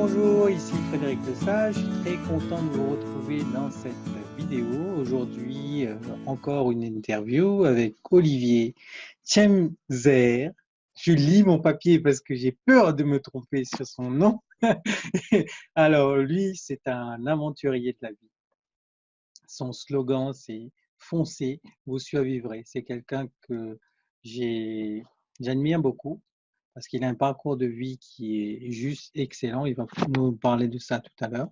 Bonjour, ici Frédéric Lesage. Je suis très content de vous retrouver dans cette vidéo. Aujourd'hui, encore une interview avec Olivier Tchemzer. Je lis mon papier parce que j'ai peur de me tromper sur son nom. Alors, lui, c'est un aventurier de la vie. Son slogan, c'est foncez, vous survivrez. C'est quelqu'un que j'admire beaucoup parce qu'il a un parcours de vie qui est juste excellent. Il va nous parler de ça tout à l'heure.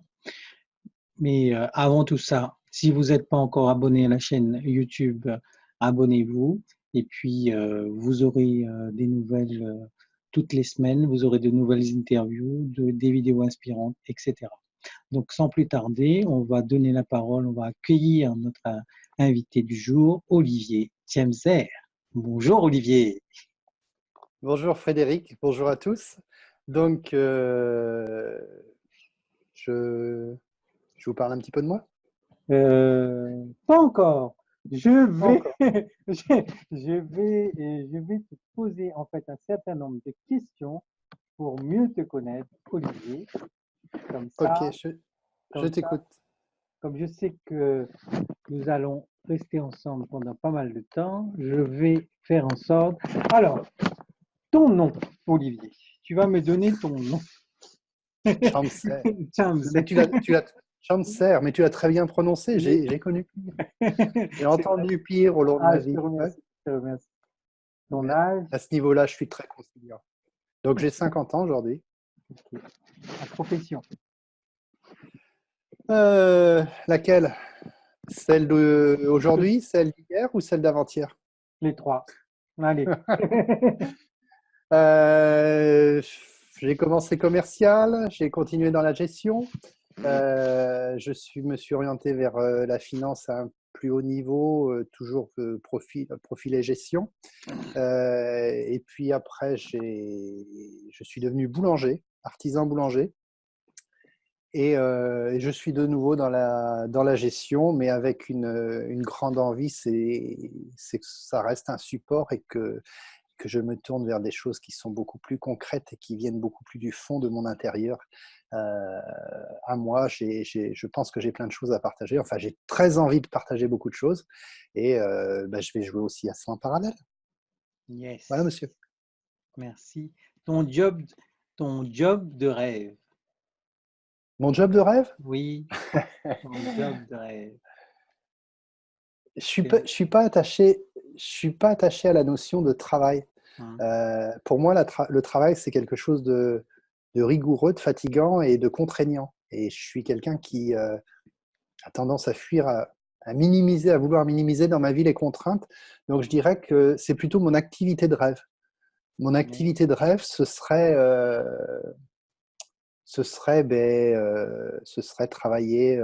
Mais avant tout ça, si vous n'êtes pas encore abonné à la chaîne YouTube, abonnez-vous. Et puis, vous aurez des nouvelles toutes les semaines. Vous aurez de nouvelles interviews, des vidéos inspirantes, etc. Donc, sans plus tarder, on va donner la parole, on va accueillir notre invité du jour, Olivier Tchemzer. Bonjour Olivier. Bonjour Frédéric, bonjour à tous. Donc, je vous parle un petit peu de moi? Pas encore. Je vais, Encore. je vais te poser en fait un certain nombre de questions pour mieux te connaître, Olivier. Comme Ok, ça, je comme ça, t'écoute. comme je sais que nous allons rester ensemble pendant pas mal de temps, je vais faire en sorte. Alors, ton nom, Olivier. Tu vas me donner ton nom. Chamser. Tchemzer. Mais Chamser, mais tu l'as très bien prononcé, j'ai connu pire. J'ai C'est vrai. entendu pire au long de Ah, ma je te vie. Ouais. remercie. Je te remercie. Ton Mais âge, à ce niveau-là, je suis très conciliant. Donc, j'ai 50 ans aujourd'hui. ok. La profession, Laquelle? Celle d'aujourd'hui, celle d'hier ou celle d'avant-hier? les trois. Allez. Euh, j'ai commencé commercial, j'ai continué dans la gestion. Me suis orienté vers la finance à un plus haut niveau, toujours profil et gestion. Et puis après, je suis devenu boulanger, artisan boulanger. Et je suis de nouveau dans la gestion, mais avec une grande envie, c'est que ça reste un support et que je me tourne vers des choses qui sont beaucoup plus concrètes et qui viennent beaucoup plus du fond de mon intérieur. À moi, je pense que j'ai plein de choses à partager. Enfin, j'ai très envie de partager beaucoup de choses et je vais jouer aussi à ça en parallèle. Voilà, Yes. monsieur. Merci. Ton job, ton job de rêve. Mon job de rêve? Oui, ton job de rêve. Je suis pas attaché, je suis pas attaché à la notion de travail. Hein, Pour moi, le travail, c'est quelque chose de rigoureux, de fatigant et de contraignant. Et je suis quelqu'un qui a tendance à fuir, à minimiser, à vouloir minimiser dans ma vie les contraintes. Donc, je dirais que c'est plutôt mon activité de rêve. Mon yes. activité de rêve, ce serait travailler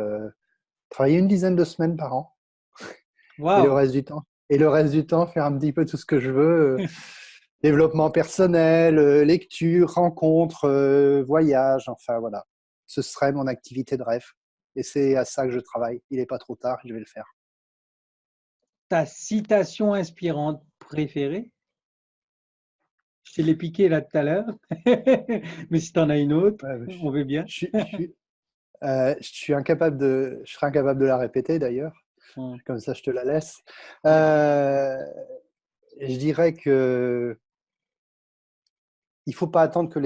une dizaine de semaines par an. Et le Waouh. reste du temps, faire un petit peu tout ce que je veux. Développement personnel, lecture, rencontres, voyage, enfin voilà. Ce serait mon activité de rêve. Et c'est à ça que je travaille. Il n'est pas trop tard, je vais le faire. Ta citation inspirante préférée? Je te l'ai piqué là tout à l'heure. Mais si tu en as une autre, Ouais, on veut bien. je serais incapable de la répéter d'ailleurs. Hum, Comme ça, je te la laisse. yes. Je dirais que il faut pas attendre que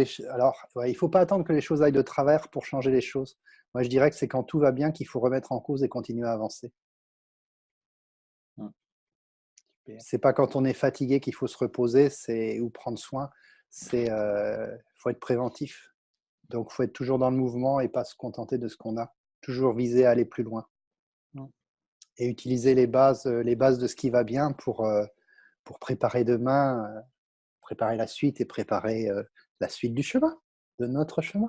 il faut pas attendre que les choses aillent de travers pour changer les choses. Moi, je dirais que c'est quand tout va bien qu'il faut remettre en cause et continuer à avancer. Hum, super. C'est pas quand on est fatigué qu'il faut se reposer, ou prendre soin. Faut être préventif. Donc, faut être toujours dans le mouvement et pas se contenter de ce qu'on a. Toujours viser à aller plus loin Hum. et utiliser les bases de ce qui va bien pour préparer demain, préparer la suite et préparer la suite du chemin, de notre chemin.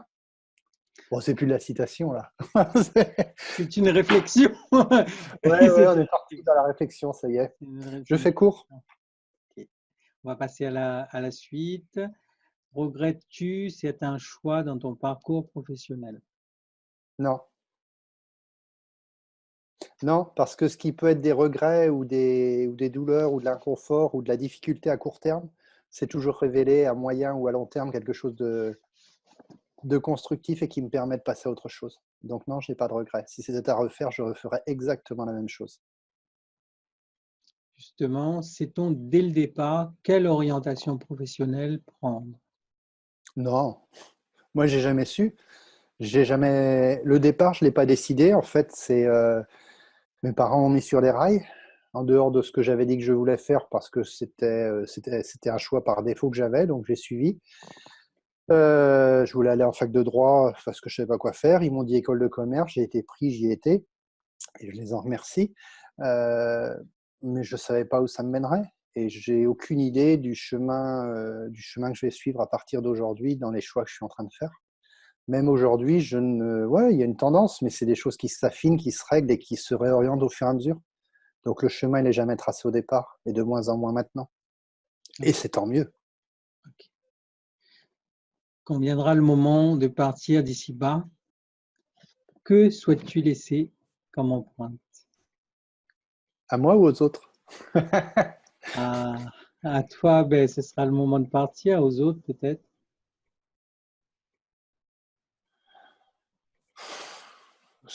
Bon, c'est plus de la citation là. C'est une réflexion. Ouais, C'est on est parti dans la réflexion, ça y est. une Je fais réflexion. court. Ok. On va passer à la suite. Regrettes-tu certains choix dans ton parcours professionnel? Non. Non, parce que ce qui peut être des regrets ou des douleurs ou de l'inconfort ou de la difficulté à court terme, c'est toujours révélé à moyen ou à long terme quelque chose de constructif et qui me permet de passer à autre chose. Donc non, je n'ai pas de regrets. Si c'était à refaire, je referais exactement la même chose. Justement, sait-on dès le départ quelle orientation professionnelle prendre? Non, moi j'ai jamais su. J'ai jamais. Le départ, je l'ai pas décidé. En fait, c'est mes parents m'ont mis sur les rails, en dehors de ce que j'avais dit que je voulais faire, parce que c'était un choix par défaut que j'avais, donc j'ai suivi. Je voulais aller en fac de droit parce que je savais pas quoi faire. Ils m'ont dit école de commerce, j'ai été pris, j'y étais, et je les en remercie. Euh, mais je savais pas où ça me mènerait, et j'ai aucune idée du chemin que je vais suivre à partir d'aujourd'hui dans les choix que je suis en train de faire. Même aujourd'hui, ouais, il y a une tendance, mais c'est des choses qui s'affinent, qui se règlent et qui se réorientent au fur et à mesure. Donc le chemin, il n'est jamais tracé au départ, et de moins en moins maintenant. Et c'est tant mieux. Ok. Quand viendra le moment de partir d'ici-bas, que souhaites-tu laisser comme empreinte? À moi ou aux autres? À, à toi, ben, ce sera le moment de partir, aux autres peut-être.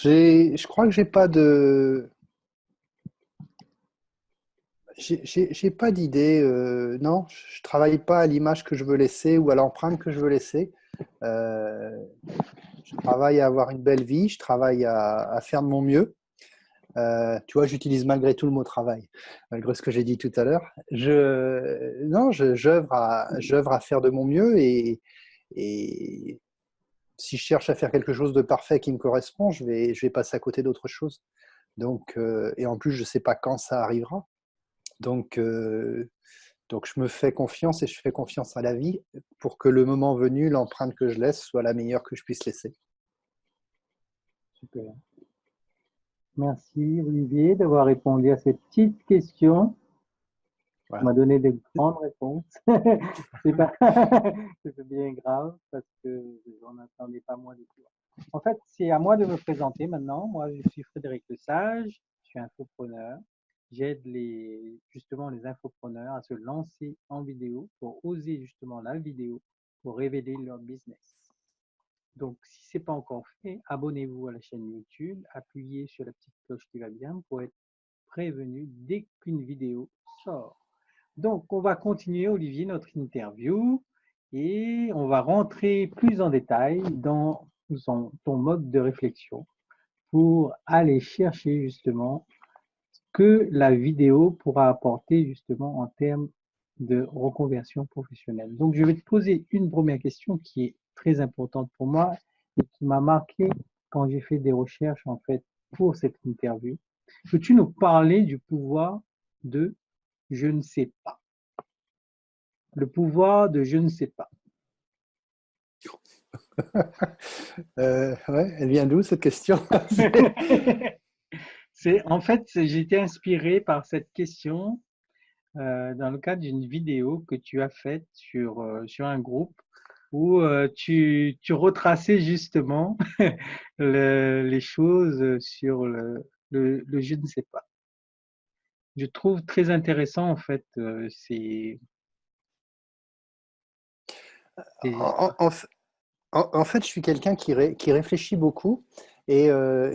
Je crois que j'ai pas de, j'ai pas d'idée. Non, je travaille pas à l'image que je veux laisser ou à l'empreinte que je veux laisser. Euh, je travaille à avoir une belle vie. Je travaille à faire de mon mieux. Tu vois, j'utilise malgré tout le mot travail, malgré ce que j'ai dit tout à l'heure. Non, j'œuvre à faire de mon mieux, et si je cherche à faire quelque chose de parfait qui me correspond, je vais passer à côté d'autre chose. Donc, et en plus, je ne sais pas quand ça arrivera. Donc, donc, je me fais confiance et je fais confiance à la vie pour que le moment venu, l'empreinte que je laisse soit la meilleure que je puisse laisser. Super. Merci Olivier d'avoir répondu à cette petite question. Tu Voilà. m'as donné des grandes réponses. C'est pas, c'est bien grave parce que j'en attendais pas moins de toi. En fait, c'est à moi de me présenter maintenant. Moi, je suis Frédéric Lesage, je suis infopreneur. J'aide justement les infopreneurs à se lancer en vidéo pour oser justement la vidéo pour révéler leur business. Donc, si ce n'est pas encore fait, abonnez-vous à la chaîne YouTube, appuyez sur la petite cloche qui va bien pour être prévenu dès qu'une vidéo sort. Donc, on va continuer, Olivier, notre interview et on va rentrer plus en détail dans ton mode de réflexion pour aller chercher justement ce que la vidéo pourra apporter justement en termes de reconversion professionnelle. Donc, je vais te poser une première question qui est très importante pour moi et qui m'a marqué quand j'ai fait des recherches en fait pour cette interview. Peux-tu nous parler du pouvoir de je ne sais pas? Le pouvoir de je ne sais pas. Ouais, elle vient d'où cette question? En fait, j'ai été inspiré par cette question dans le cadre d'une vidéo que tu as faite sur un groupe où tu retraçais justement les choses sur le je ne sais pas. Je trouve très intéressant en fait. En, en- en fait, je suis quelqu'un qui réfléchit beaucoup, et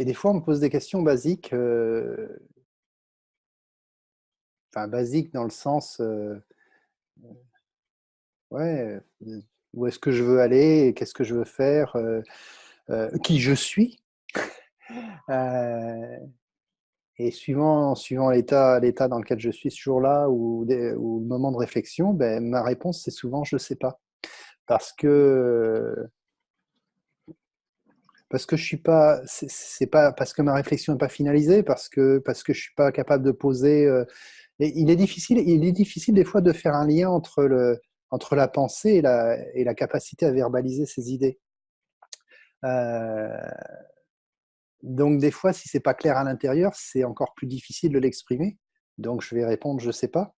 des fois, on me pose des questions basiques, enfin basiques dans le sens, ouais, où est-ce que je veux aller, qu'est-ce que je veux faire, qui je suis. Euh, et suivant l'état dans lequel je suis ce jour-là, ou le moment de réflexion, ben, ma réponse, c'est souvent je ne sais pas. Parce que je suis pas, c'est pas parce que ma réflexion n'est pas finalisée, parce que je suis pas capable de poser. Et il est difficile des fois de faire un lien entre la pensée et la capacité à verbaliser ses idées. Euh, donc des fois, si c'est pas clair à l'intérieur, c'est encore plus difficile de l'exprimer. Donc je vais répondre je sais pas.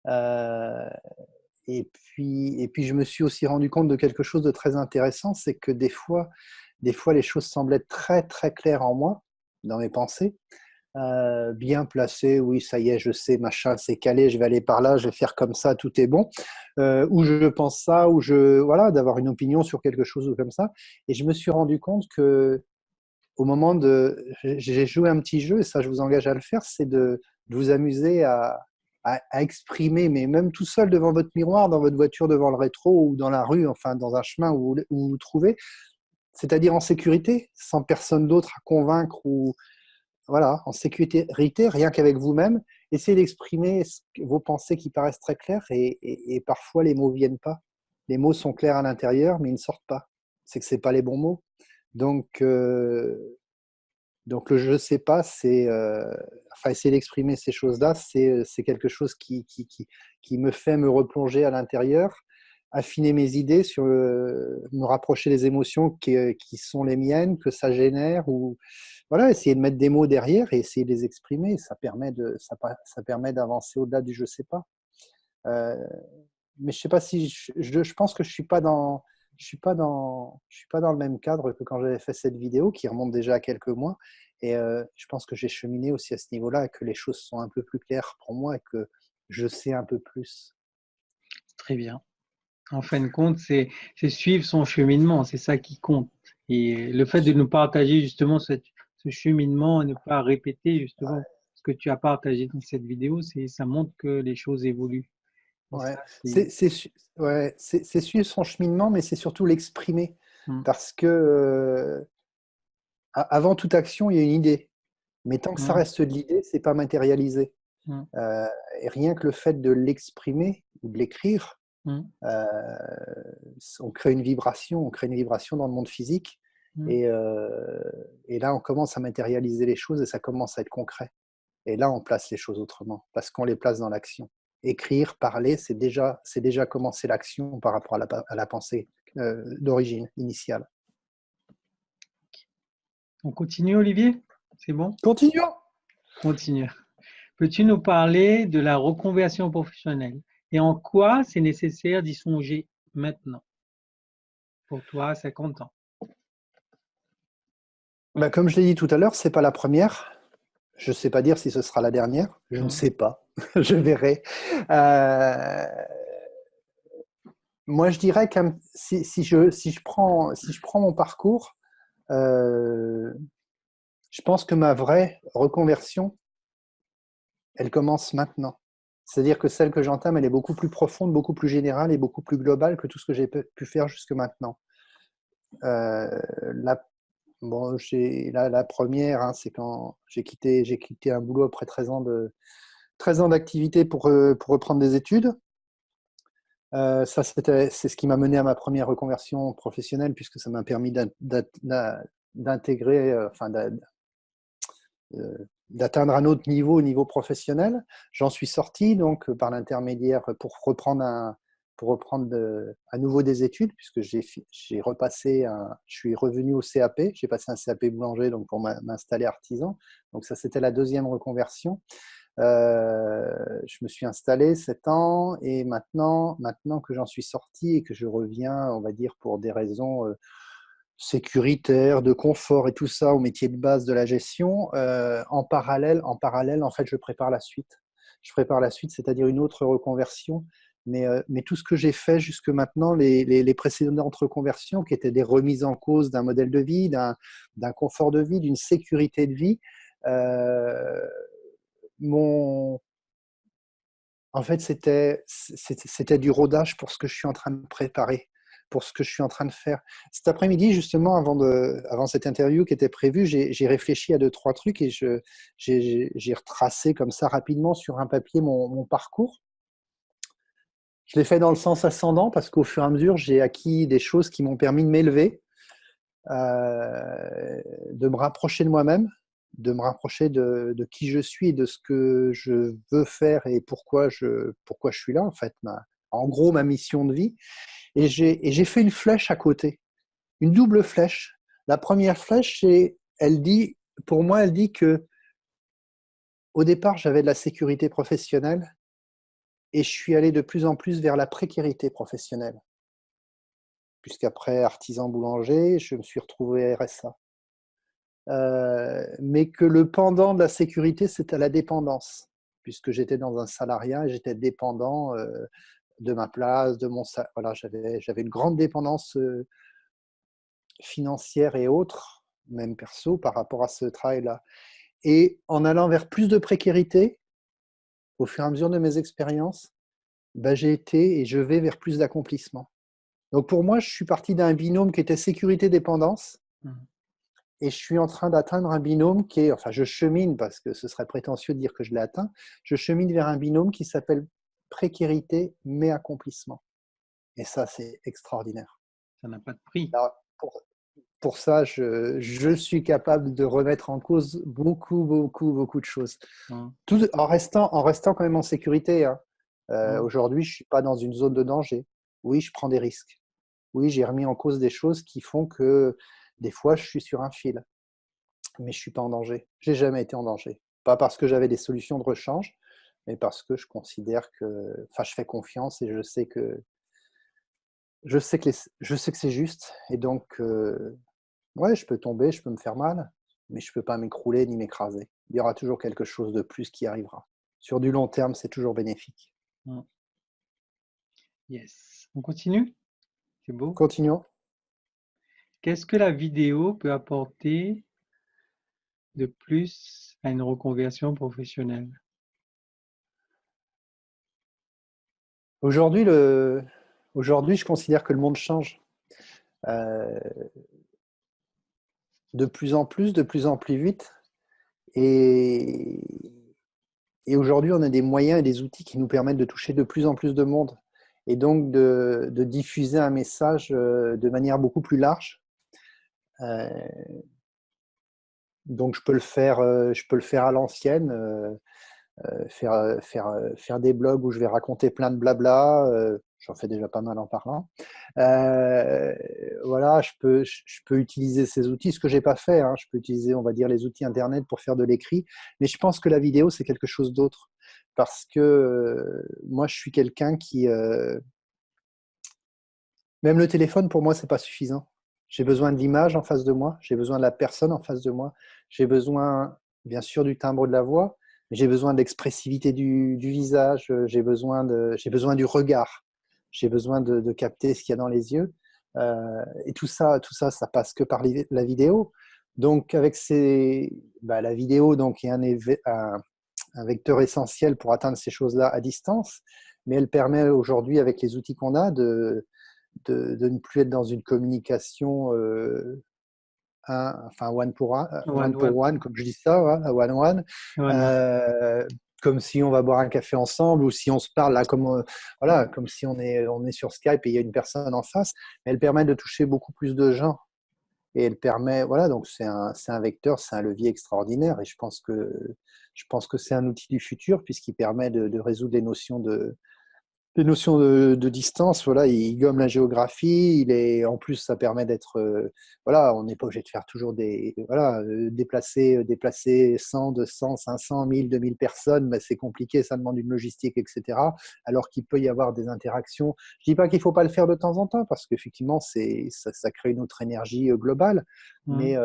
Euh, et puis je me suis aussi rendu compte de quelque chose de très intéressant, c'est que des fois les choses semblent être très très claires en moi, dans mes pensées. bien placé, oui, ça y est, je sais, machin, c'est calé, je vais aller par là, je vais faire comme ça, tout est bon. Ou je pense ça, voilà, d'avoir une opinion sur quelque chose ou comme ça. Et je me suis rendu compte que au moment j'ai joué un petit jeu, et ça, je vous engage à le faire, c'est de vous amuser à exprimer, mais même tout seul devant votre miroir, dans votre voiture, devant le rétro ou dans la rue, enfin, dans un chemin où vous vous trouvez, c'est-à-dire en sécurité, sans personne d'autre à convaincre ou voilà, en sécurité, rien qu'avec vous-même, essayez d'exprimer vos pensées qui paraissent très claires et parfois les mots ne viennent pas. Les mots sont clairs à l'intérieur, mais ils ne sortent pas. C'est que ce pas les bons mots. Donc, donc le je ne sais pas, enfin, essayer d'exprimer ces choses-là, c'est quelque chose qui me fait me replonger à l'intérieur, affiner mes idées, me rapprocher des émotions qui sont les miennes, que ça génère, ou voilà, essayer de mettre des mots derrière et essayer de les exprimer. Ça permet d'avancer au-delà du je sais pas. Euh, mais je sais pas si je pense que je suis pas dans le même cadre que quand j'avais fait cette vidéo qui remonte déjà à quelques mois. Et je pense que j'ai cheminé aussi à ce niveau-là et que les choses sont un peu plus claires pour moi et que je sais un peu plus. Très bien. En fin de compte, c'est suivre son cheminement, c'est ça qui compte. Et le fait de nous partager justement ce cheminement et ne pas répéter justement ce que tu as partagé dans cette vidéo, ça montre que les choses évoluent. Et Ouais, ça, c'est… ouais, c'est suivre son cheminement, mais c'est surtout l'exprimer. Hum, Parce que avant toute action, il y a une idée. Mais tant que ça hum, reste de l'idée, c'est pas matérialisé. hum, Euh, et rien que le fait de l'exprimer ou de l'écrire, hum, euh, on crée une vibration dans le monde physique. hum. Et, et là, on commence à matérialiser les choses et ça commence à être concret. Et là, on place les choses autrement parce qu'on les place dans l'action. Écrire, parler, c'est déjà commencer l'action par rapport à la pensée d'origine initiale. On continue, Olivier? C'est bon? Continuons. Continue. Peux-tu nous parler de la reconversion professionnelle et en quoi c'est nécessaire d'y songer maintenant pour toi à 50 ans? Ben, comme je l'ai dit tout à l'heure, c'est pas la première. Je ne sais pas dire si ce sera la dernière. Je ne Hum, sais pas. Je verrai. Euh, moi, je dirais que si je prends mon parcours, euh, je pense que ma vraie reconversion, elle commence maintenant. C'est-à-dire que celle que j'entame, elle est beaucoup plus profonde, beaucoup plus générale et beaucoup plus globale que tout ce que j'ai pu faire jusque maintenant. Euh, la, bon, la première, hein, c'est quand j'ai quitté un boulot après 13 ans d'activité pour reprendre des études. C'est ce qui m'a mené à ma première reconversion professionnelle, puisque ça m'a permis d'intégrer, d'atteindre un autre niveau, au niveau professionnel. J'en suis sorti donc par l'intermédiaire pour reprendre à nouveau des études, puisque je suis revenu au CAP, j'ai passé un CAP boulanger donc pour m'installer artisan. Donc ça, c'était la deuxième reconversion. Je me suis installé 7 ans et maintenant que j'en suis sorti et que je reviens, on va dire, pour des raisons sécuritaires, de confort et tout ça au métier de base de la gestion, en fait, je prépare la suite. Je prépare la suite, c'est-à-dire une autre reconversion. Mais tout ce que j'ai fait jusque maintenant, les précédentes reconversions, qui étaient des remises en cause d'un modèle de vie, d'un confort de vie, d'une sécurité de vie, euh, mon, en fait, c'était du rodage pour ce que je suis en train de préparer, pour ce que je suis en train de faire. Cet après-midi, justement, avant cette interview qui était prévue, j'ai réfléchi à deux, trois trucs et j'ai retracé comme ça rapidement sur un papier mon parcours. Je l'ai fait dans le sens ascendant parce qu'au fur et à mesure, j'ai acquis des choses qui m'ont permis de m'élever, de me rapprocher de moi-même, de me rapprocher de qui je suis, de ce que je veux faire et pourquoi je suis là, en fait. En gros, ma mission de vie. Et j'ai fait une flèche à côté, une double flèche. La première flèche, pour moi, elle dit que au départ, j'avais de la sécurité professionnelle et je suis allé de plus en plus vers la précarité professionnelle. Puisqu'après artisan boulanger, je me suis retrouvé RSA. mais que le pendant de la sécurité, c'était la dépendance, puisque j'étais dans un salariat et j'étais dépendant de ma place, de mon salaire. Voilà, j'avais une grande dépendance financière et autres, même perso, par rapport à ce travail-là. Et en allant vers plus de précarité, au fur et à mesure de mes expériences, ben, j'ai été et je vais vers plus d'accomplissement. Donc pour moi, je suis parti d'un binôme qui était sécurité-dépendance et je suis en train d'atteindre un binôme qui est, enfin je chemine parce que ce serait prétentieux de dire que je l'ai atteint, je chemine vers un binôme qui s'appelle précarité mais accomplissement. Et ça, c'est extraordinaire. Ça n'a pas de prix. Alors, pour ça, je suis capable de remettre en cause beaucoup de choses. Tout, en restant quand même en sécurité. Hein. Aujourd'hui, je ne suis pas dans une zone de danger. Oui, je prends des risques. Oui, j'ai remis en cause des choses qui font que des fois, je suis sur un fil. Mais je ne suis pas en danger. Je n'ai jamais été en danger. Pas parce que j'avais des solutions de rechange, mais parce que je considère que, enfin, je fais confiance et je sais que c'est juste. Et donc, ouais, je peux tomber, je peux me faire mal, mais je ne peux pas m'écrouler ni m'écraser. Il y aura toujours quelque chose de plus qui arrivera. Sur du long terme, c'est toujours bénéfique. Yes. On continue? C'est beau. Continuons. Qu'est-ce que la vidéo peut apporter de plus à une reconversion professionnelle? Aujourd'hui, je considère que le monde change. De plus en plus, de plus en plus vite. Et aujourd'hui, on a des moyens et des outils qui nous permettent de toucher de plus en plus de monde et donc de diffuser un message de manière beaucoup plus large. Donc, je peux le faire à l'ancienne, faire des blogs où je vais raconter plein de blabla. J'en fais déjà pas mal en parlant. Voilà, je peux utiliser ces outils, ce que j'ai pas fait. Hein, je peux utiliser, on va dire, les outils Internet pour faire de l'écrit. Mais je pense que la vidéo, c'est quelque chose d'autre. Parce que moi, je suis quelqu'un qui... même le téléphone, pour moi, c'est pas suffisant. J'ai besoin de l'image en face de moi. J'ai besoin de la personne en face de moi. J'ai besoin, bien sûr, du timbre de la voix. Mais j'ai besoin de l'expressivité du visage. J'ai besoin du regard. J'ai besoin de capter ce qu'il y a dans les yeux. Et tout ça, ça passe que par la vidéo. Donc, avec la vidéo donc, est un vecteur essentiel pour atteindre ces choses-là à distance. Mais elle permet aujourd'hui, avec les outils qu'on a, de ne plus être dans une communication one pour one, comme je dis ça, one, comme si on va boire un café ensemble ou si on se parle là, comme si on est sur Skype et il y a une personne en face. Mais elle permet de toucher beaucoup plus de gens. Et elle permet, voilà, donc c'est un vecteur, c'est un levier extraordinaire. Et je pense que c'est un outil du futur puisqu'il permet de résoudre les notions de distance. Voilà, il gomme la géographie. En plus, ça permet d'être, voilà, on n'est pas obligé de faire toujours déplacer 100, 200, 500, 1000, 2000 personnes. Mais c'est compliqué, ça demande une logistique, etc. Alors qu'il peut y avoir des interactions. Je dis pas qu'il faut pas le faire de temps en temps parce qu'effectivement, ça crée une autre énergie globale. Mais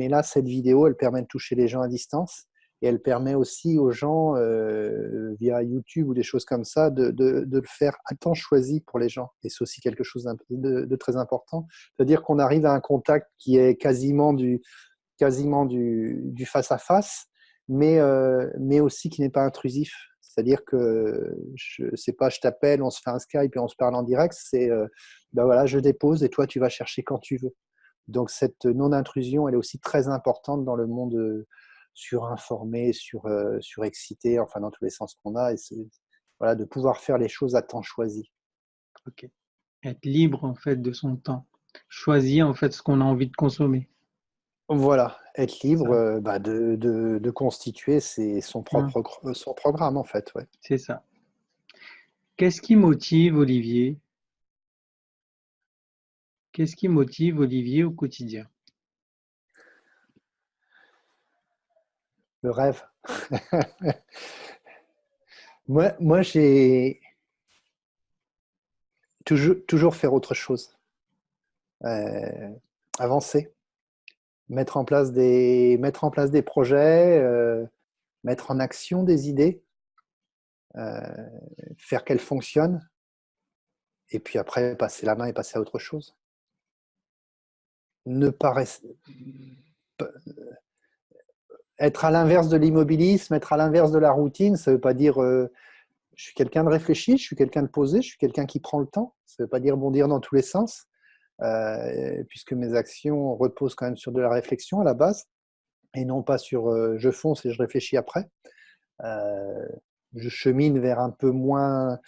là, cette vidéo, elle permet de toucher les gens à distance. Et elle permet aussi aux gens, via YouTube ou des choses comme ça, de le faire à temps choisi pour les gens. Et c'est aussi quelque chose de très important. C'est-à-dire qu'on arrive à un contact qui est quasiment du face-à-face, mais aussi qui n'est pas intrusif. C'est-à-dire que c'est pas je t'appelle, on se fait un Skype et on se parle en direct, c'est voilà, je dépose et toi tu vas chercher quand tu veux. Donc cette non-intrusion, elle est aussi très importante dans le monde surinformé, surexcité, enfin dans tous les sens qu'on a, et voilà, de pouvoir faire les choses à temps choisi. Ok. Être libre en fait de son temps. Choisir en fait ce qu'on a envie de consommer. Voilà, être libre de constituer son programme en fait. Ouais. C'est ça. Qu'est-ce qui motive Olivier? Qu'est-ce qui motive Olivier au quotidien? Le rêve. Moi j'ai toujours faire autre chose. Avancer. mettre en place des projets, mettre en action des idées, euh, faire qu'elles fonctionnent, et puis après passer la main et passer à autre chose. Ne pas rester, être à l'inverse de l'immobilisme, être à l'inverse de la routine, ça ne veut pas dire je suis quelqu'un de réfléchi, je suis quelqu'un de posé, je suis quelqu'un qui prend le temps. Ça ne veut pas dire bondir dans tous les sens, puisque mes actions reposent quand même sur de la réflexion à la base, et non pas sur je fonce et je réfléchis après. Je chemine vers un peu moins.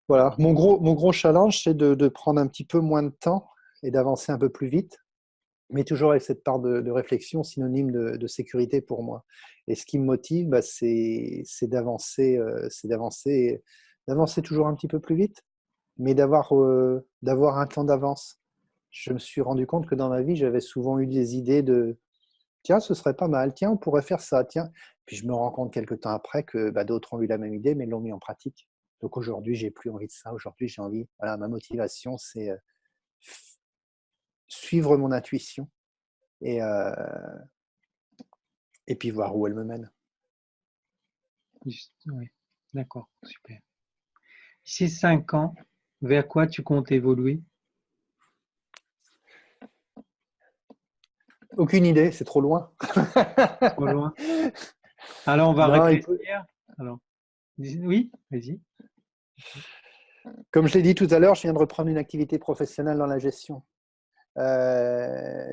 Voilà, mon gros challenge, c'est de prendre un petit peu moins de temps et d'avancer un peu plus vite, mais toujours avec cette part de réflexion synonyme de sécurité pour moi. Et ce qui me motive, bah, c'est d'avancer toujours un petit peu plus vite, mais d'avoir un temps d'avance. Je me suis rendu compte que dans ma vie, j'avais souvent eu des idées de tiens, ce serait pas mal, tiens, on pourrait faire ça, tiens. Puis je me rends compte quelques temps après que bah, d'autres ont eu la même idée, mais l'ont mis en pratique. Donc aujourd'hui, j'ai plus envie de ça. Aujourd'hui, j'ai envie, voilà, ma motivation, c'est suivre mon intuition et, euh, et puis voir où elle me mène. Juste, oui. D'accord, super. D'ici 5 ans, vers quoi tu comptes évoluer? Aucune idée, c'est trop loin. Trop loin. Alors, on va Non, réfléchir. Alors, oui, vas-y. comme je l'ai dit tout à l'heure, je viens de reprendre une activité professionnelle dans la gestion.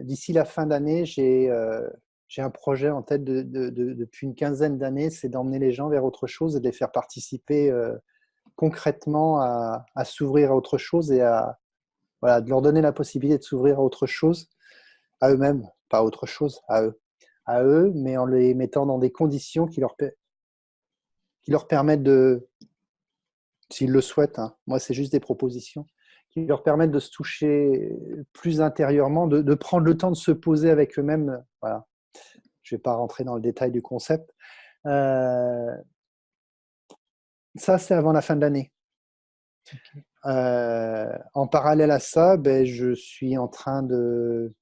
D'ici la fin d'année, j'ai un projet en tête depuis une quinzaine d'années, c'est d'emmener les gens vers autre chose et de les faire participer concrètement à s'ouvrir à autre chose et voilà, de leur donner la possibilité de s'ouvrir à autre chose, à eux-mêmes, pas à autre chose, à eux, mais en les mettant dans des conditions qui leur permettent s'ils le souhaitent, hein, moi c'est juste des propositions, qui leur permettent de se toucher plus intérieurement, de prendre le temps de se poser avec eux-mêmes. Voilà. Je ne vais pas rentrer dans le détail du concept. Ça, c'est avant la fin de l'année. Okay. En parallèle à ça, ben, je suis en train de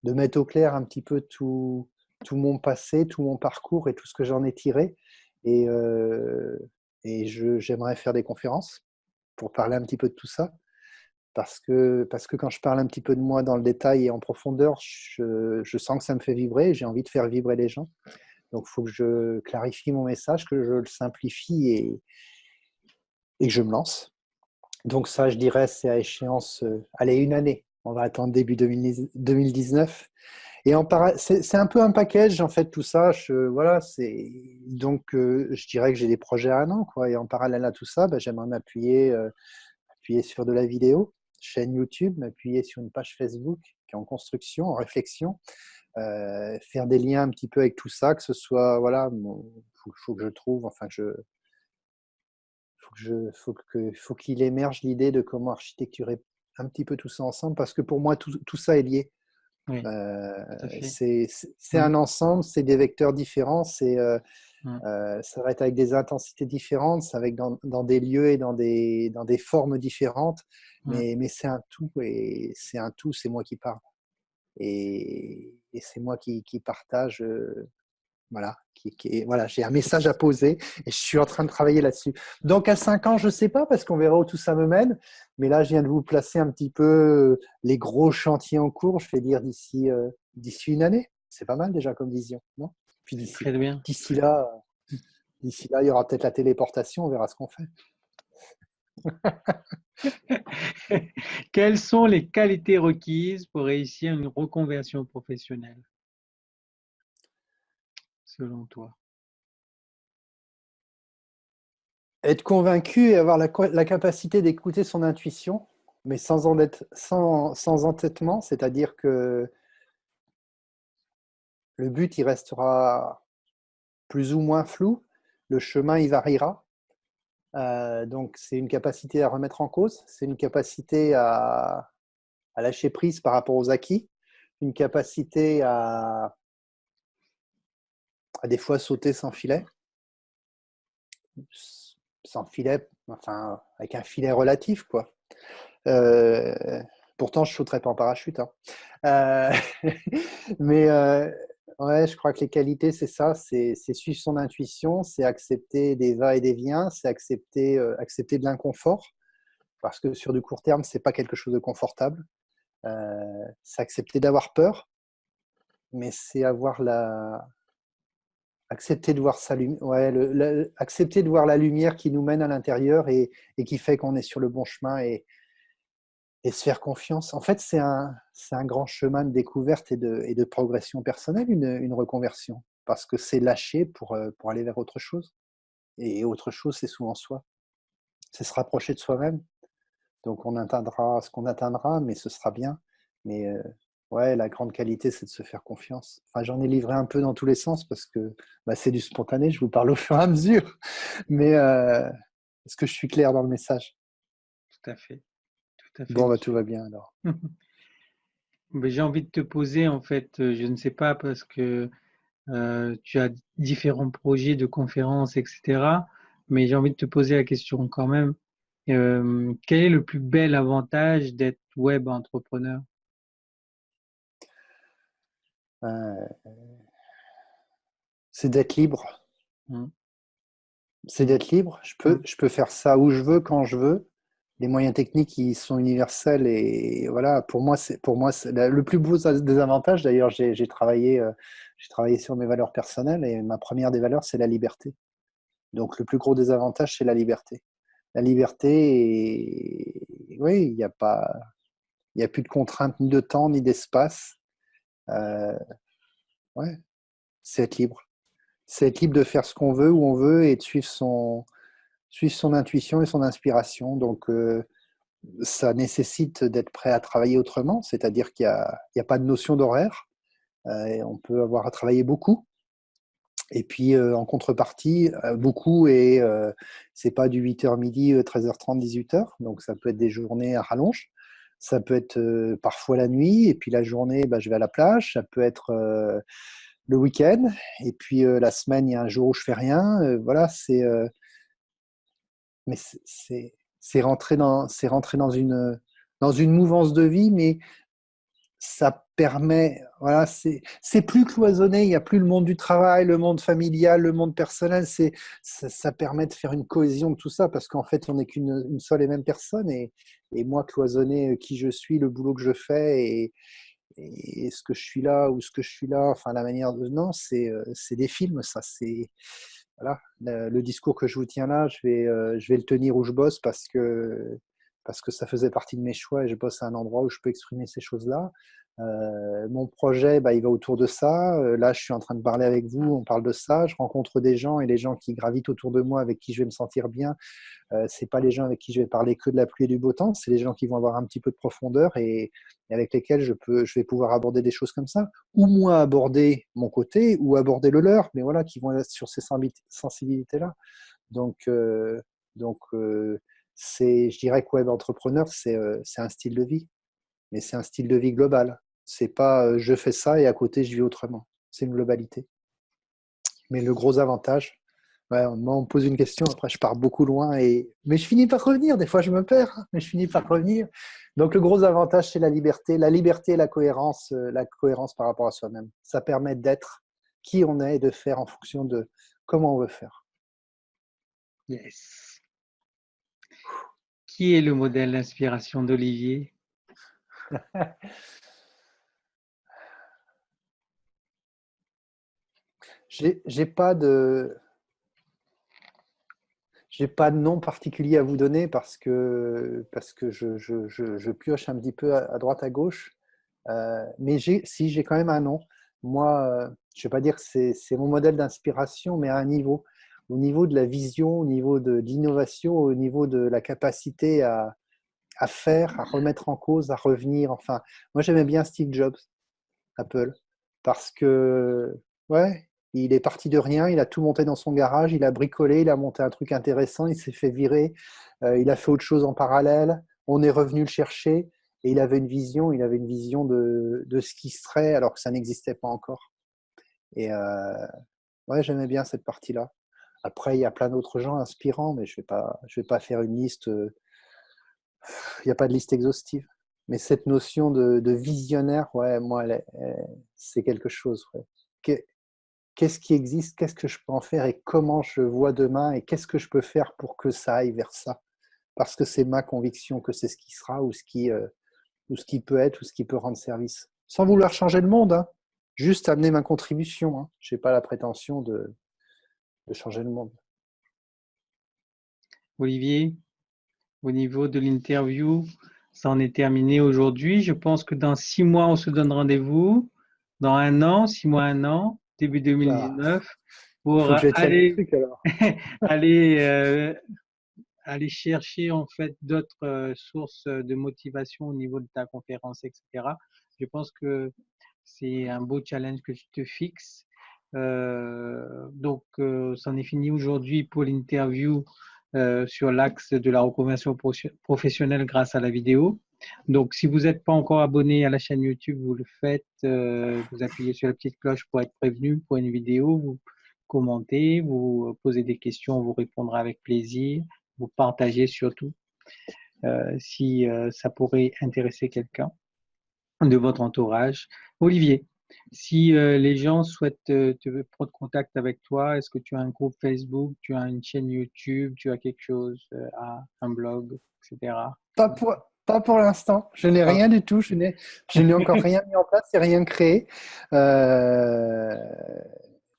mettre au clair un petit peu tout mon passé, tout mon parcours et tout ce que j'en ai tiré. Et, j'aimerais faire des conférences pour parler un petit peu de tout ça. Parce que quand je parle un petit peu de moi dans le détail et en profondeur, je sens que ça me fait vibrer, j'ai envie de faire vibrer les gens. Donc, il faut que je clarifie mon message, que je le simplifie et que je me lance. Donc ça, je dirais, c'est à échéance, allez, une année. On va attendre début 2019. Et c'est un peu un package, en fait, tout ça. Voilà, donc, je dirais que j'ai des projets à un an, quoi. Et en parallèle à tout ça, ben, j'aimerais m'appuyer sur de la vidéo, chaîne YouTube, m'appuyer sur une page Facebook qui est en construction, en réflexion, faire des liens un petit peu avec tout ça, que ce soit, voilà, faut que je trouve, enfin, faut qu'il émerge l'idée de comment architecturer un petit peu tout ça ensemble, parce que pour moi, tout ça est lié. Oui, tout à fait. C'est un ensemble, c'est des vecteurs différents, Mm. ça va être avec des intensités différentes, ça va être dans des lieux et dans des formes différentes, Mm. mais c'est un tout, et c'est un tout, c'est moi qui parle. Et c'est moi qui partage, voilà, voilà, j'ai un message à poser et je suis en train de travailler là-dessus. Donc à 5 ans, je ne sais pas, parce qu'on verra où tout ça me mène, mais là, je viens de vous placer un petit peu les gros chantiers en cours, je vais dire d'ici une année. C'est pas mal déjà comme vision, non? Puis C'est très bien. d'ici là, il y aura peut-être la téléportation, on verra ce qu'on fait. Quelles sont les qualités requises pour réussir une reconversion professionnelle, selon toi? Être convaincu et avoir la capacité d'écouter son intuition, mais sans entêtement, c'est-à-dire que le but, il restera plus ou moins flou, le chemin, il variera. Donc, c'est une capacité à remettre en cause, c'est une capacité à lâcher prise par rapport aux acquis, une capacité à des fois sauter sans filet, enfin, avec un filet relatif, quoi. Pourtant, je ne sauterais pas en parachute, hein. Euh, mais ouais, je crois que les qualités, c'est ça, c'est suivre son intuition, c'est accepter des va et des viens, c'est accepter de l'inconfort, parce que sur du court terme, c'est pas quelque chose de confortable. C'est accepter d'avoir peur, mais c'est accepter de voir ouais, accepter de voir la lumière qui nous mène à l'intérieur et qui fait qu'on est sur le bon chemin et se faire confiance. En fait, c'est un grand chemin de découverte et de progression personnelle, une reconversion, parce que c'est lâcher pour aller vers autre chose. Et autre chose, c'est souvent soi. C'est se rapprocher de soi-même. Donc, on atteindra ce qu'on atteindra, mais ce sera bien. Mais ouais, la grande qualité, c'est de se faire confiance. Enfin, j'en ai livré un peu dans tous les sens parce que bah, c'est du spontané, je vous parle au fur et à mesure. Mais est-ce que je suis clair dans le message? Tout à fait. Tout à fait, Bon, bah, tout monsieur. va bien alors. Mais j'ai envie de te poser, en fait, je ne sais pas, parce que tu as différents projets de conférences, etc. Mais j'ai envie de te poser la question quand même. Quel est le plus bel avantage d'être web entrepreneur? Euh, c'est d'être libre. Hmm. C'est d'être libre. Hmm. Je peux faire ça où je veux, quand je veux. Les moyens techniques, ils sont universels et voilà. Pour moi, le plus beau des avantages. D'ailleurs, j'ai travaillé sur mes valeurs personnelles et ma première des valeurs, c'est la liberté. Donc, le plus gros des avantages, c'est la liberté. La liberté, oui, il y a plus de contraintes ni de temps ni d'espace. Euh, ouais, c'est être libre. C'est être libre de faire ce qu'on veut, où on veut et de suivre son intuition et son inspiration. Donc, ça nécessite d'être prêt à travailler autrement, c'est-à-dire qu'il y a pas de notion d'horaire. Et on peut avoir à travailler beaucoup. Et puis, en contrepartie, beaucoup, et c'est pas du 8h midi, 13h30, 18h. Donc, ça peut être des journées à rallonge. Ça peut être parfois la nuit. Et puis, la journée, bah, je vais à la plage. Ça peut être le week-end. Et puis, la semaine, il y a un jour où je fais rien. Voilà, mais c'est rentrer dans une mouvance de vie, mais ça permet, voilà, c'est plus cloisonné, il n'y a plus le monde du travail, le monde familial, le monde personnel, ça permet de faire une cohésion de tout ça, parce qu'en fait, on n'est qu'une une seule et même personne, et moi, cloisonner qui je suis, le boulot que je fais, et ce que je suis là, ou ce que je suis là, enfin, la manière de... Non, c'est des films, ça, c'est... Voilà, le discours que je vous tiens là, je vais le tenir où je bosse parce que ça faisait partie de mes choix et je bosse à un endroit où je peux exprimer ces choses-là. Mon projet, bah, il va autour de ça. Là, je suis en train de parler avec vous, on parle de ça. Je rencontre des gens et les gens qui gravitent autour de moi, avec qui je vais me sentir bien, c'est pas les gens avec qui je vais parler que de la pluie et du beau temps, c'est les gens qui vont avoir un petit peu de profondeur et avec lesquels je vais pouvoir aborder des choses comme ça, ou moi aborder mon côté, ou aborder le leur, mais voilà, qui vont être sur ces sensibilités-là. Donc, euh, donc, je dirais que web entrepreneur, c'est un style de vie, mais c'est un style de vie global. C'est pas je fais ça et à côté je vis autrement. C'est une globalité. Mais le gros avantage, ouais, moi, on me pose une question, après je pars beaucoup loin, mais je finis par revenir. Des fois, je me perds, hein, mais je finis par revenir. Donc, le gros avantage, c'est la liberté et la cohérence par rapport à soi-même. Ça permet d'être qui on est et de faire en fonction de comment on veut faire. Yes. Qui est le modèle d'inspiration d'Olivier? J'ai pas de nom particulier à vous donner parce que je pioche un petit peu à droite à gauche. Mais si j'ai quand même un nom. Moi, je ne vais pas dire que c'est mon modèle d'inspiration, mais à un niveau. Au niveau de la vision, au niveau de l'innovation, au niveau de la capacité à faire, à remettre en cause, à revenir. Enfin, moi, j'aimais bien Steve Jobs, Apple, parce que, ouais, il est parti de rien, il a tout monté dans son garage, il a bricolé, il a monté un truc intéressant, il s'est fait virer, il a fait autre chose en parallèle, on est revenu le chercher, et il avait une vision de ce qui serait alors que ça n'existait pas encore. Et ouais, j'aimais bien cette partie-là. Après, il y a plein d'autres gens inspirants, mais je vais pas faire une liste. Il n'y a pas de liste exhaustive. Mais cette notion de visionnaire, ouais, moi, c'est quelque chose. Ouais. Qu'est-ce qui existe, qu'est-ce que je peux en faire et comment je vois demain et qu'est-ce que je peux faire pour que ça aille vers ça? Parce que c'est ma conviction que c'est ce qui sera ou ce qui peut être ou ce qui peut rendre service. Sans vouloir changer le monde, hein. Juste amener ma contribution. Hein. Je n'ai pas la prétention de changer le monde. Olivier, au niveau de l'interview, ça en est terminé aujourd'hui. Je pense que dans 6 mois, on se donne rendez-vous. Dans 1 an, 6 mois, 1 an, début Là, 2019, il pour faut que je tienne le aller, truc alors. aller, aller chercher en fait d'autres sources de motivation au niveau de ta conférence, etc. Je pense que c'est un beau challenge que tu te fixes. Donc, c'en est fini aujourd'hui pour l'interview sur l'axe de la reconversion professionnelle grâce à la vidéo. Donc, si vous n'êtes pas encore abonné à la chaîne YouTube, vous le faites. Vous appuyez sur la petite cloche pour être prévenu pour une vidéo. Vous commentez, vous posez des questions, on vous répondra avec plaisir. Vous partagez surtout si ça pourrait intéresser quelqu'un de votre entourage. Olivier, si les gens souhaitent prendre contact avec toi, est-ce que tu as un groupe Facebook, tu as une chaîne YouTube, tu as quelque chose, un blog, etc. Pas pour l'instant. Je n'ai Ah. rien du tout. Je n'ai encore rien mis en place et rien créé. Euh,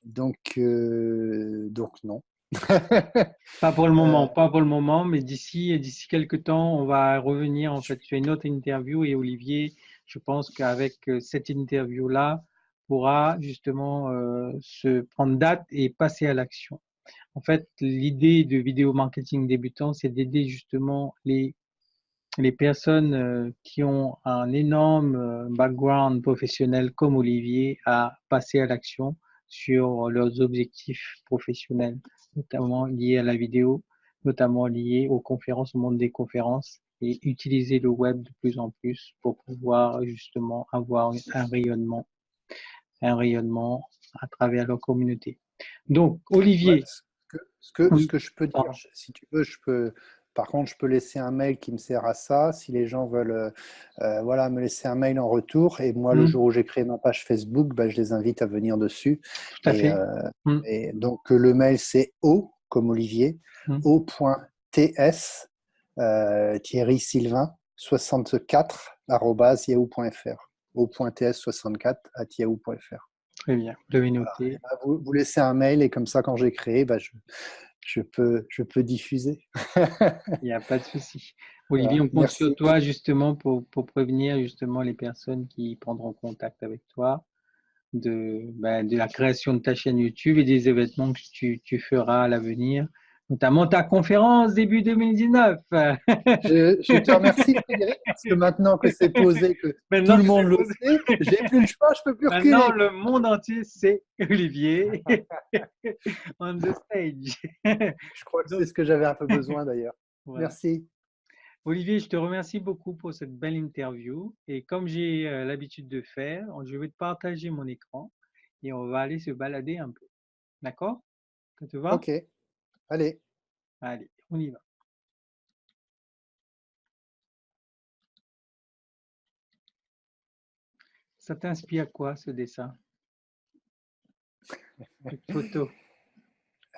donc non. Pas pour le Euh, moment, pas pour le moment, mais d'ici quelques temps, on va revenir en fait sur une autre interview et Olivier, je pense qu'avec cette interview-là, pourra justement se prendre date et passer à l'action. En fait, l'idée de vidéo marketing débutant, c'est d'aider justement les personnes qui ont un énorme background professionnel comme Olivier à passer à l'action sur leurs objectifs professionnels, notamment liés à la vidéo, notamment liés aux conférences, au monde des conférences et utiliser le web de plus en plus pour pouvoir justement avoir un rayonnement à travers leur communauté. Donc, ouais, Olivier, ce oui, que je peux dire, pardon. si tu veux, je peux. Par contre, je peux laisser un mail qui me sert à ça. Si les gens veulent, voilà, me laisser un mail en retour, et moi, le Hmm, jour où j'ai créé ma page Facebook, bah, je les invite à venir dessus. tout à Et, fait. Hmm, donc, le mail, c'est O, comme Olivier, hmm, o.ts, Thierry Sylvain, 64 @yahoo.fr. o.ts64 @yahoo.fr. très bien, vous l'avez Voilà. Et noté. bah, vous laissez un mail et comme ça, quand j'ai créé, bah, je peux diffuser. Il n'y a pas de souci. Olivier, Voilà. on compte sur Merci. toi justement pour prévenir justement les personnes qui prendront contact avec toi de la création de ta chaîne YouTube et des événements que tu feras à l'avenir, notamment ta conférence début 2019. Je te remercie, Frédéric, parce que maintenant que c'est posé, que tout Maintenant le que monde c'est le posé, sait, j'ai plus le choix, je peux plus maintenant reculer. le monde entier sait Olivier on the stage. Je crois que c'est Donc, ce que j'avais un peu besoin d'ailleurs. voilà. Merci. Olivier, je te remercie beaucoup pour cette belle interview. Et comme j'ai l'habitude de faire, je vais te partager mon écran et on va aller se balader un peu. D'accord? Ça te va? Ok, allez. Allez, on y va. Ça t'inspire quoi, ce dessin? Cette photo?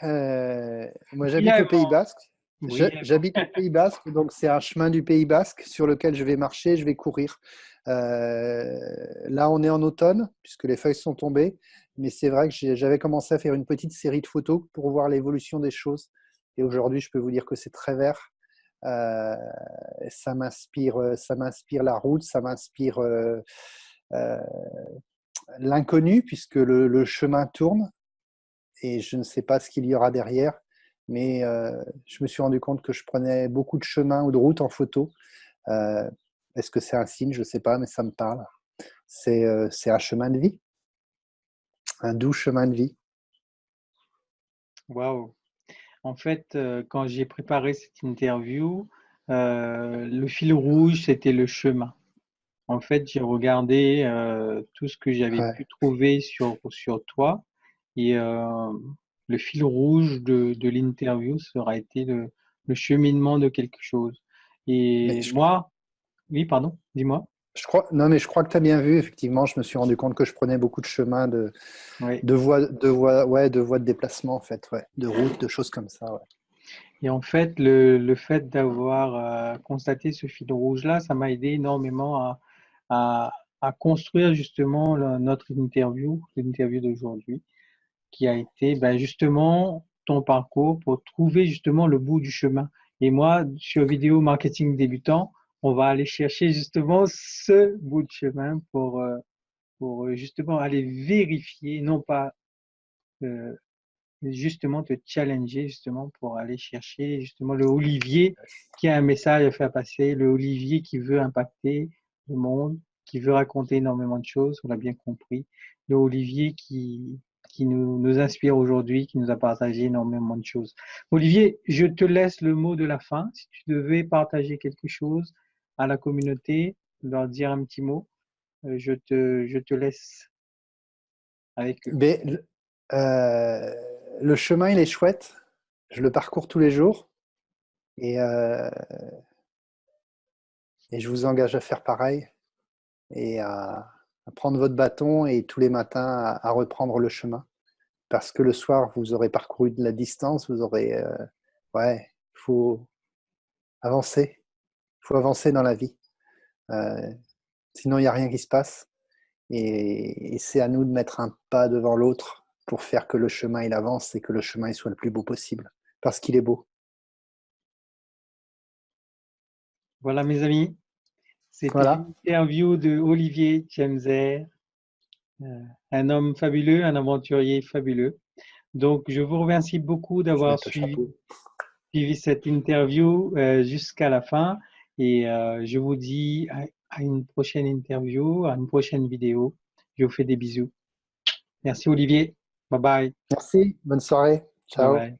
Moi, j'habite au Pays Brièvement, Basque. brièvement. J'habite au Pays Basque, donc c'est un chemin du Pays Basque sur lequel je vais marcher, je vais courir. Là, on est en automne, puisque les feuilles sont tombées, mais c'est vrai que j'avais commencé à faire une petite série de photos pour voir l'évolution des choses. Et aujourd'hui, je peux vous dire que c'est très vert. Euh, ça m'inspire la route, ça m'inspire euh, l'inconnu, puisque le chemin tourne et je ne sais pas ce qu'il y aura derrière. Mais je me suis rendu compte que je prenais beaucoup de chemins ou de routes en photo. Euh, Est-ce que c'est un signe? Je ne sais pas, mais ça me parle. C'est un chemin de vie, un doux chemin de vie. Waouh. En fait, quand j'ai préparé cette interview, le fil rouge, c'était le chemin. En fait, j'ai regardé tout ce que j'avais Ouais. pu trouver sur toi et le fil rouge de l'interview, ça aura été le cheminement de quelque chose. Mais Et je, moi, Oui, pardon, dis-moi. Non, mais je crois que tu as bien vu, effectivement, je me suis rendu compte que je prenais beaucoup de chemins Oui. ouais, de voies de déplacement, en fait, ouais, de routes, de choses comme ça. Ouais. Et en fait, le fait d'avoir constaté ce fil rouge-là, ça m'a aidé énormément à, à construire justement notre interview, l'interview d'aujourd'hui, qui a été ben, justement ton parcours pour trouver justement le bout du chemin. Et moi, sur Vidéo Marketing Débutant, on va aller chercher justement ce bout de chemin pour justement aller vérifier, non pas euh, justement te challenger justement pour aller chercher justement le Olivier qui a un message à faire passer, le Olivier qui veut impacter le monde, qui veut raconter énormément de choses, on l'a bien compris, le Olivier qui nous inspire aujourd'hui, qui nous a partagé énormément de choses. Olivier, je te laisse le mot de la fin. Si tu devais partager quelque chose à la communauté, leur dire un petit mot, je te laisse avec eux. Mais euh, le chemin, il est chouette. Je le parcours tous les jours et, euh, et je vous engage à faire pareil et à prendre votre bâton et tous les matins à reprendre le chemin. Parce que le soir, vous aurez parcouru de la distance, vous aurez... ouais, il faut avancer. Il faut avancer dans la vie. Euh, Sinon, il n'y a rien qui se passe. Et c'est à nous de mettre un pas devant l'autre pour faire que le chemin il avance et que le chemin il soit le plus beau possible. Parce qu'il est beau. Voilà mes amis. C'était Voilà. l'interview de Olivier Tchemzer, un homme fabuleux, un aventurier fabuleux. Donc, je vous remercie beaucoup Je d'avoir mets le chapeau. suivi cette interview jusqu'à la fin. Et je vous dis à une prochaine interview, à une prochaine vidéo. Je vous fais des bisous. Merci Olivier. Bye bye. Merci. Bonne soirée. Bye Ciao. bye.